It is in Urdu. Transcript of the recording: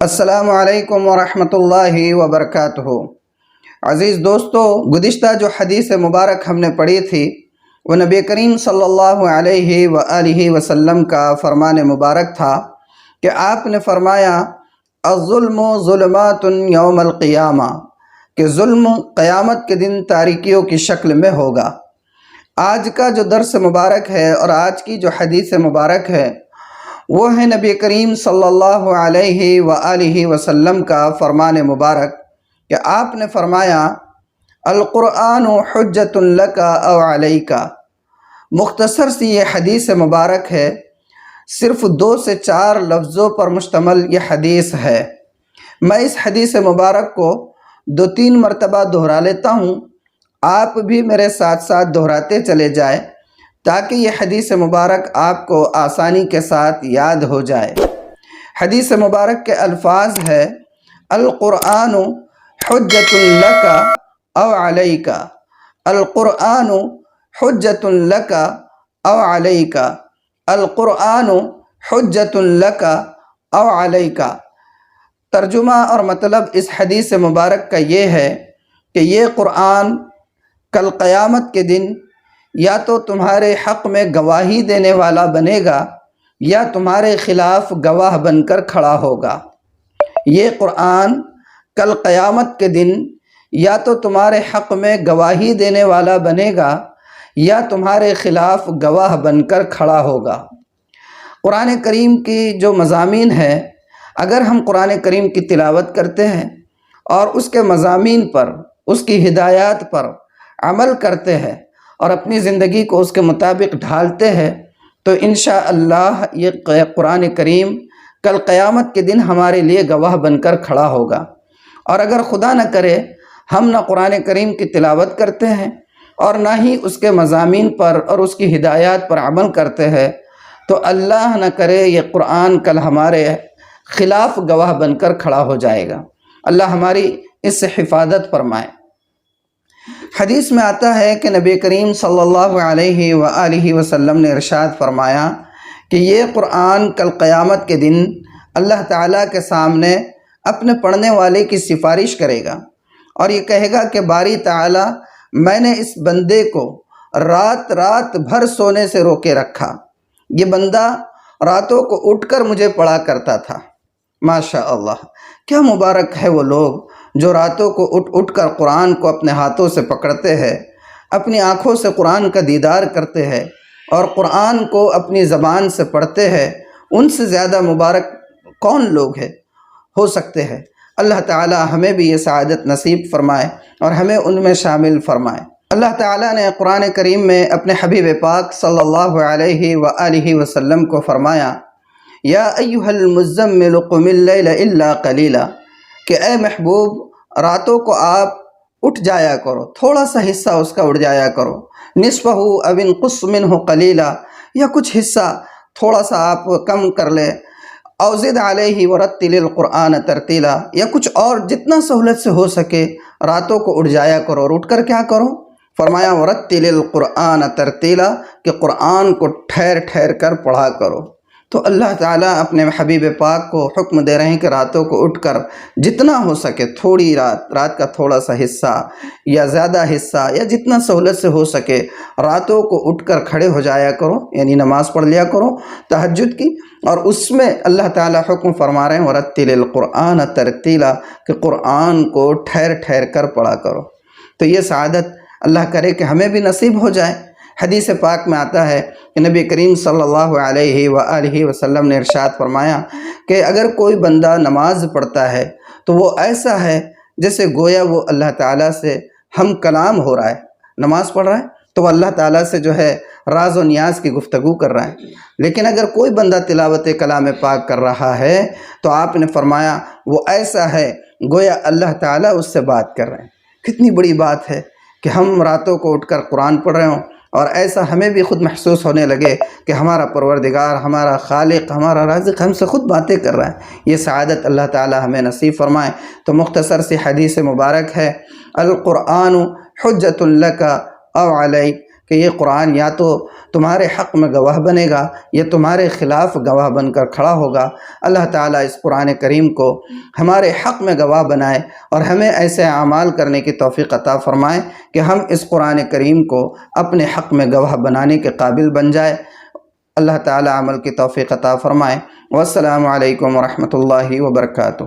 السلام علیکم ورحمۃ اللہ وبرکاتہ۔ عزیز دوستو، گزشتہ جو حدیث مبارک ہم نے پڑھی تھی وہ نبی کریم صلی اللہ علیہ وآلہ وسلم کا فرمان مبارک تھا کہ آپ نے فرمایا الظلم ظلمات یوم القیامہ، کہ ظلم قیامت کے دن تاریکیوں کی شکل میں ہوگا۔ آج کا جو درس مبارک ہے اور آج کی جو حدیث مبارک ہے وہ ہے نبی کریم صلی اللہ علیہ وآلہ وسلم کا فرمان مبارک کہ آپ نے فرمایا القرآن حجۃ لک او علیک۔ مختصر سی یہ حدیث مبارک ہے، صرف 2 سے 4 لفظوں پر مشتمل یہ حدیث ہے۔ میں اس حدیث مبارک کو 2-3 مرتبہ دہرا لیتا ہوں، آپ بھی میرے ساتھ ساتھ دہراتے چلے جائیں تاکہ یہ حدیث مبارک آپ کو آسانی کے ساتھ یاد ہو جائے۔ حدیث مبارک کے الفاظ ہے القرآن حجۃ لک او علیک، القرآن حجۃ لک او علیک، القرآن حجۃ لک او علیک۔ ترجمہ اور مطلب اس حدیث مبارک کا یہ ہے کہ یہ قرآن کل قیامت کے دن یا تو تمہارے حق میں گواہی دینے والا بنے گا یا تمہارے خلاف گواہ بن کر کھڑا ہوگا۔ یہ قرآن کل قیامت کے دن یا تو تمہارے حق میں گواہی دینے والا بنے گا یا تمہارے خلاف گواہ بن کر کھڑا ہوگا۔ قرآن کریم کی جو مضامین ہیں، اگر ہم قرآن کریم کی تلاوت کرتے ہیں اور اس کے مضامین پر، اس کی ہدایات پر عمل کرتے ہیں اور اپنی زندگی کو اس کے مطابق ڈھالتے ہیں تو انشاءاللہ یہ قرآن کریم کل قیامت کے دن ہمارے لیے گواہ بن کر کھڑا ہوگا۔ اور اگر خدا نہ کرے ہم نہ قرآن کریم کی تلاوت کرتے ہیں اور نہ ہی اس کے مضامین پر اور اس کی ہدایات پر عمل کرتے ہیں تو اللہ نہ کرے یہ قرآن کل ہمارے خلاف گواہ بن کر کھڑا ہو جائے گا۔ اللہ ہماری اس سے حفاظت فرمائے۔ حدیث میں آتا ہے کہ نبی کریم صلی اللہ علیہ وآلہ وسلم نے ارشاد فرمایا کہ یہ قرآن کل قیامت کے دن اللہ تعالیٰ کے سامنے اپنے پڑھنے والے کی سفارش کرے گا اور یہ کہے گا کہ باری تعالیٰ، میں نے اس بندے کو رات رات بھر سونے سے روکے رکھا، یہ بندہ راتوں کو اٹھ کر مجھے پڑھا کرتا تھا۔ ماشاء اللہ، کیا مبارک ہے وہ لوگ جو راتوں کو اٹھ کر قرآن کو اپنے ہاتھوں سے پکڑتے ہیں، اپنی آنکھوں سے قرآن کا دیدار کرتے ہیں اور قرآن کو اپنی زبان سے پڑھتے ہیں۔ ان سے زیادہ مبارک کون لوگ ہو سکتے ہیں؟ اللہ تعالی ہمیں بھی یہ سعادت نصیب فرمائے اور ہمیں ان میں شامل فرمائے۔ اللہ تعالیٰ نے قرآن کریم میں اپنے حبیب پاک صلی اللہ علیہ وآلہ وسلم کو فرمایا یا ایھا المزمل قم اللیل الا قلیلا، کہ اے محبوب راتوں کو آپ اٹھ جایا کرو، تھوڑا سا حصہ اس کا اٹھ جایا کرو، نصفہ او انقص منہ قلیلا، یا کچھ حصہ تھوڑا سا آپ کم کر لے، او زد علیہ ورتل القرآن ترتیلا، یا کچھ اور جتنا سہولت سے ہو سکے راتوں کو اٹھ جایا کرو۔ اور اٹھ کر کیا کرو؟ فرمایا ورتل القرآن ترتیلا، کہ قرآن کو ٹھہر ٹھہر کر پڑھا کرو۔ تو اللہ تعالیٰ اپنے حبیب پاک کو حکم دے رہے ہیں کہ راتوں کو اٹھ کر جتنا ہو سکے تھوڑی رات کا تھوڑا سا حصہ یا زیادہ حصہ یا جتنا سہولت سے ہو سکے راتوں کو اٹھ کر کھڑے ہو جایا کرو، یعنی نماز پڑھ لیا کرو تہجد کی۔ اور اس میں اللہ تعالیٰ حکم فرما رہے ہیں ورتل القرآن ترتیلا، کہ قرآن کو ٹھہر ٹھہر کر پڑھا کرو۔ تو یہ سعادت اللہ کرے کہ ہمیں بھی نصیب ہو جائے۔ حدیث پاک میں آتا ہے کہ نبی کریم صلی اللہ علیہ وآلہ وسلم نے ارشاد فرمایا کہ اگر کوئی بندہ نماز پڑھتا ہے تو وہ ایسا ہے جیسے گویا وہ اللہ تعالیٰ سے ہم کلام ہو رہا ہے۔ نماز پڑھ رہا ہے تو وہ اللہ تعالیٰ سے جو ہے راز و نیاز کی گفتگو کر رہا ہے۔ لیکن اگر کوئی بندہ تلاوت کلام پاک کر رہا ہے تو آپ نے فرمایا وہ ایسا ہے گویا اللہ تعالیٰ اس سے بات کر رہے ہیں۔ کتنی بڑی بات ہے کہ ہم راتوں کو اٹھ کر قرآن پڑھ رہے ہوں اور ایسا ہمیں بھی خود محسوس ہونے لگے کہ ہمارا پروردگار، ہمارا خالق، ہمارا رازق ہم سے خود باتیں کر رہا ہے۔ یہ سعادت اللہ تعالی ہمیں نصیب فرمائے۔ تو مختصر سی حدیث مبارک ہے القرآن حجۃ لک او علیک، کہ یہ قرآن یا تو تمہارے حق میں گواہ بنے گا یا تمہارے خلاف گواہ بن کر کھڑا ہوگا۔ اللہ تعالیٰ اس قرآن کریم کو ہمارے حق میں گواہ بنائے اور ہمیں ایسے اعمال کرنے کی توفیق عطا فرمائے کہ ہم اس قرآن کریم کو اپنے حق میں گواہ بنانے کے قابل بن جائے۔ اللہ تعالیٰ عمل کی توفیق عطا فرمائے۔ والسلام علیکم ورحمۃ اللہ وبرکاتہ۔